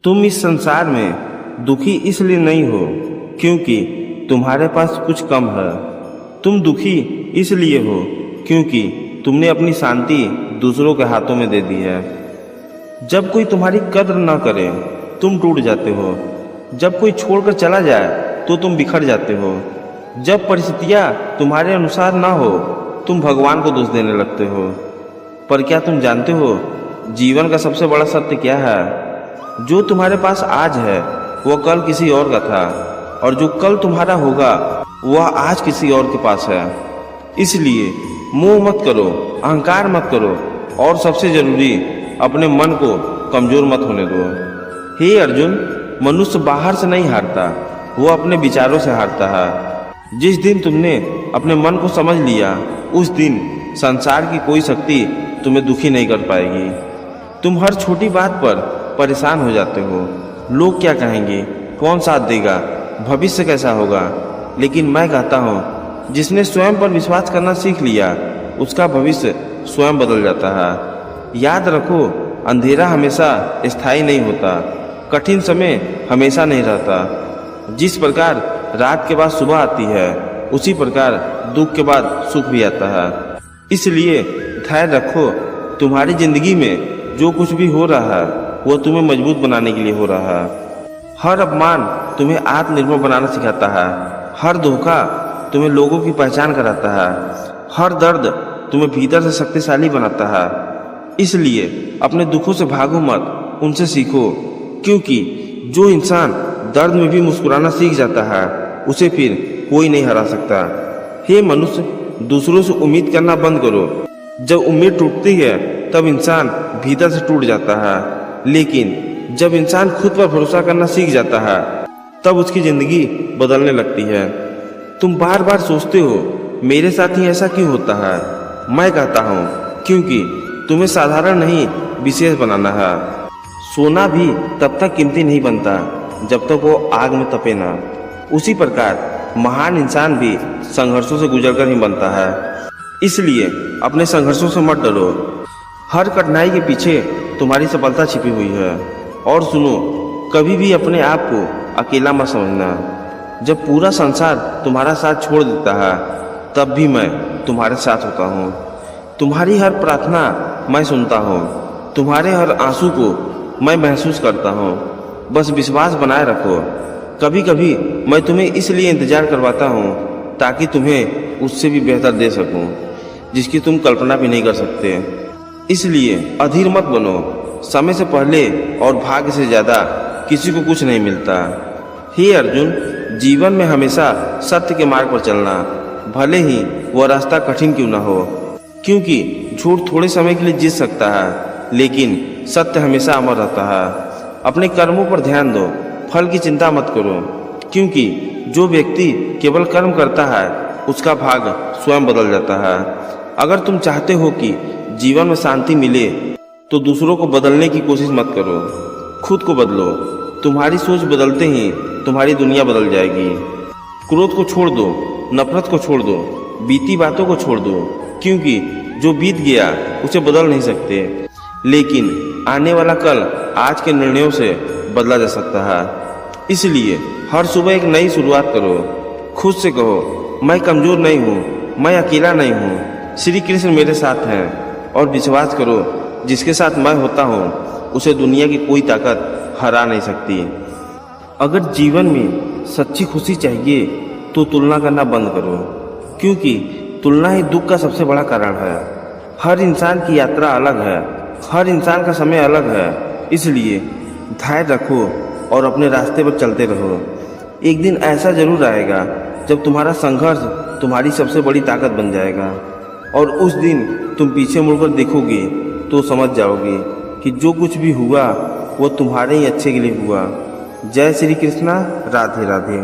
तुम इस संसार में दुखी इसलिए नहीं हो क्योंकि तुम्हारे पास कुछ कम है। तुम दुखी इसलिए हो क्योंकि तुमने अपनी शांति दूसरों के हाथों में दे दी है। जब कोई तुम्हारी कद्र न करे तुम टूट जाते हो। जब कोई छोड़कर चला जाए तो तुम बिखर जाते हो। जब परिस्थितियाँ तुम्हारे अनुसार ना हो तुम भगवान को दोष देने लगते हो। पर क्या तुम जानते हो जीवन का सबसे बड़ा सत्य क्या है? जो तुम्हारे पास आज है वह कल किसी और का था, और जो कल तुम्हारा होगा वह आज किसी और के पास है। इसलिए मोह मत करो, अहंकार मत करो, और सबसे जरूरी अपने मन को कमजोर मत होने दो। हे अर्जुन, मनुष्य बाहर से नहीं हारता, वो अपने विचारों से हारता है। जिस दिन तुमने अपने मन को समझ लिया उस दिन संसार की कोई शक्ति तुम्हें दुखी नहीं कर पाएगी। तुम हर छोटी बात पर परेशान हो जाते हो। लोग क्या कहेंगे, कौन साथ देगा, भविष्य कैसा होगा। लेकिन मैं कहता हूँ जिसने स्वयं पर विश्वास करना सीख लिया उसका भविष्य स्वयं बदल जाता है। याद रखो, अंधेरा हमेशा स्थायी नहीं होता, कठिन समय हमेशा नहीं रहता। जिस प्रकार रात के बाद सुबह आती है उसी प्रकार दुख के बाद सुख भी आता है। इसलिए धैर्य रखो। तुम्हारी जिंदगी में जो कुछ भी हो रहा है वह तुम्हें मजबूत बनाने के लिए हो रहा है। हर अपमान तुम्हें आत्मनिर्भर बनाना सिखाता है। हर धोखा तुम्हें लोगों की पहचान कराता है। हर दर्द तुम्हें भीतर से शक्तिशाली बनाता है। इसलिए अपने दुखों से भागो मत, उनसे सीखो। क्योंकि जो इंसान दर्द में भी मुस्कुराना सीख जाता है उसे फिर कोई नहीं हरा सकता। हे मनुष्य, दूसरों से उम्मीद करना बंद करो। जब उम्मीद टूटती है तब इंसान भीतर से टूट जाता है। लेकिन जब इंसान खुद पर भरोसा करना सीख जाता है तब उसकी जिंदगी बदलने लगती है। तुम बार बार सोचते हो मेरे साथ ही ऐसा क्यों होता है? मैं कहता हूँ क्योंकि तुम्हें साधारण नहीं विशेष बनाना है। सोना भी तब तक कीमती नहीं बनता जब तक वो आग में तपे ना। उसी प्रकार महान इंसान भी संघर्षों से गुजरकर ही बनता है। इसलिए अपने संघर्षों से मत डरो। हर कठिनाई के पीछे तुम्हारी सफलता छिपी हुई है। और सुनो, कभी भी अपने आप को अकेला मत समझना। जब पूरा संसार तुम्हारा साथ छोड़ देता है तब भी मैं तुम्हारे साथ होता हूँ। तुम्हारी हर प्रार्थना मैं सुनता हूँ, तुम्हारे हर आंसू को मैं महसूस करता हूँ। बस विश्वास बनाए रखो। कभी कभी मैं तुम्हें इसलिए इंतजार करवाता हूँ ताकि तुम्हें उससे भी बेहतर दे सकूँ जिसकी तुम कल्पना भी नहीं कर सकते। इसलिए अधीर मत बनो। समय से पहले और भाग्य से ज़्यादा किसी को कुछ नहीं मिलता। हे अर्जुन, जीवन में हमेशा सत्य के मार्ग पर चलना, भले ही वह रास्ता कठिन क्यों ना हो। क्योंकि झूठ थोड़े समय के लिए जीत सकता है लेकिन सत्य हमेशा अमर रहता है। अपने कर्मों पर ध्यान दो, फल की चिंता मत करो। क्योंकि जो व्यक्ति केवल कर्म करता है उसका भाग्य स्वयं बदल जाता है। अगर तुम चाहते हो कि जीवन में शांति मिले तो दूसरों को बदलने की कोशिश मत करो, खुद को बदलो। तुम्हारी सोच बदलते ही तुम्हारी दुनिया बदल जाएगी। क्रोध को छोड़ दो, नफरत को छोड़ दो, बीती बातों को छोड़ दो। क्योंकि जो बीत गया उसे बदल नहीं सकते, लेकिन आने वाला कल आज के निर्णयों से बदला जा सकता है। इसलिए हर सुबह एक नई शुरुआत करो। खुद से कहो, मैं कमजोर नहीं हूँ, मैं अकेला नहीं हूँ, श्री कृष्ण मेरे साथ हैं। और विश्वास करो, जिसके साथ मैं होता हूँ उसे दुनिया की कोई ताकत हरा नहीं सकती। अगर जीवन में सच्ची खुशी चाहिए तो तुलना करना बंद करो। क्योंकि तुलना ही दुख का सबसे बड़ा कारण है। हर इंसान की यात्रा अलग है, हर इंसान का समय अलग है। इसलिए धैर्य रखो और अपने रास्ते पर चलते रहो। एक दिन ऐसा जरूर आएगा जब तुम्हारा संघर्ष तुम्हारी सबसे बड़ी ताकत बन जाएगा। और उस दिन तुम पीछे मुड़कर देखोगे तो समझ जाओगे कि जो कुछ भी हुआ वो तुम्हारे ही अच्छे के लिए हुआ। जय श्री कृष्णा। राधे राधे।